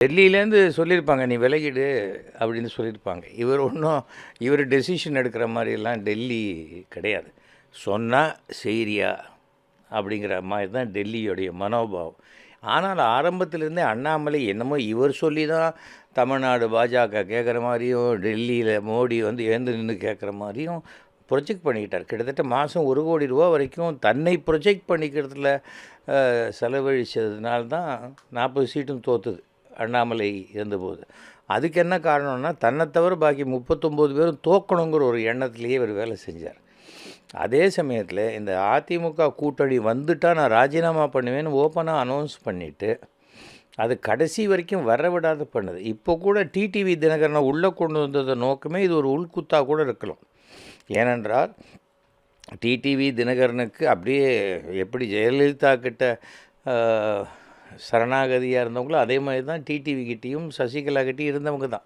டெல்லியிலேருந்து சொல்லியிருப்பாங்க, நீ விலகிடு அப்படின்னு சொல்லியிருப்பாங்க. இவர் டெசிஷன் எடுக்கிற மாதிரிலாம் டெல்லி கிடையாது. சொன்னால் செய்றியா அப்படிங்கிற மாதிரி தான் டெல்லியோடைய மனோபாவம். ஆனால் ஆரம்பத்திலேருந்தே அண்ணாமலை என்னமோ இவர் சொல்லி தான் தமிழ்நாடு பாஜக கேட்குற மாதிரியும், டெல்லியில் மோடி வந்து எழுந்து நின்று கேட்குற மாதிரியும் ப்ரொஜெக்ட் பண்ணிக்கிட்டார். கிட்டத்தட்ட மாதம் 1 கோடி ரூபா வரைக்கும் தன்னை ப்ரொஜெக்ட் பண்ணிக்கிறதுல செலவழித்ததுனால தான் 40 சீட்டும் தோற்றுது அண்ணாமலை இருந்தபோது. அதுக்கு என்ன காரணம்னா, தன்னை தவிர பாக்கி 39 பேரும் தோக்கணுங்கிற ஒரு எண்ணத்திலேயே இவர் வேலை செஞ்சார். அதே சமயத்தில் இந்த அதிமுக கூட்டணி வந்துட்டால் நான் ராஜினாமா பண்ணுவேன்னு ஓப்பனாக அனௌன்ஸ் பண்ணிவிட்டு அது கடைசி வரைக்கும் வர விடாத பண்ணுது. இப்போ கூட டிடிவி தினகரனை உள்ளே கொண்டு வந்தது நோக்கமே இது ஒரு உள்குத்தாக கூட இருக்கலாம். ஏனென்றால் டிடிவி தினகரனுக்கு அப்படியே எப்படி ஜெயலலிதா கிட்ட சரணாகதியாக இருந்தவங்களோ அதே மாதிரி தான் டிடிவி கிட்டேயும் சசிகலா கிட்டேயும் இருந்தவங்க தான்.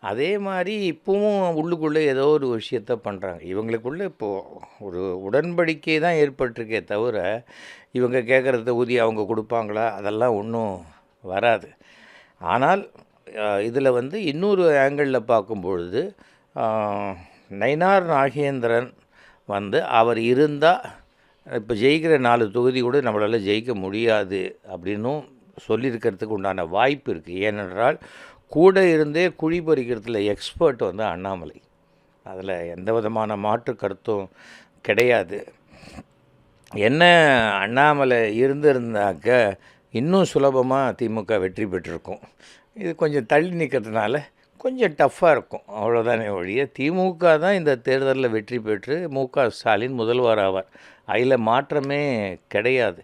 அதே மாதிரி இப்போவும் உள்ளுக்குள்ளே ஏதோ ஒரு விஷயத்த பண்ணுறாங்க. இவங்களுக்குள்ளே இப்போது ஒரு உடன்படிக்கை தான் ஏற்பட்டிருக்கே தவிர இவங்க கேட்குறத ஊதி அவங்க கொடுப்பாங்களா, அதெல்லாம் ஒன்றும் வராது. ஆனால் இதில் வந்து இன்னொரு ஆங்கிளில் பார்க்கும்பொழுது நயினார் நாகேந்திரன் வந்து அவர் இருந்தால் இப்போ ஜெயிக்கிற 4 தொகுதி கூட நம்மளால் ஜெயிக்க முடியாது அப்படின்னும் சொல்லியிருக்கிறதுக்கு உண்டான வாய்ப்பு இருக்குது. ஏனென்றால் கூட இருந்தே குழி பறிக்கிறதுல எக்ஸ்பர்ட் வந்து அண்ணாமலை. அதில் எந்த விதமான மாற்று கருத்தும் கிடையாது. என்ன அண்ணாமலை இருந்திருந்தாக்க இன்னும் சுலபமாக திமுக வெற்றி பெற்றிருக்கும். இது கொஞ்சம் தள்ளி நிற்கிறதுனால கொஞ்சம் டஃப்பாக இருக்கும், அவ்வளோதானே ஒழிய திமுக தான் இந்த தேர்தலில் வெற்றி பெற்று மு க ஸ்டாலின் முதல்வர் ஆவார். அதில் மாற்றமே கிடையாது.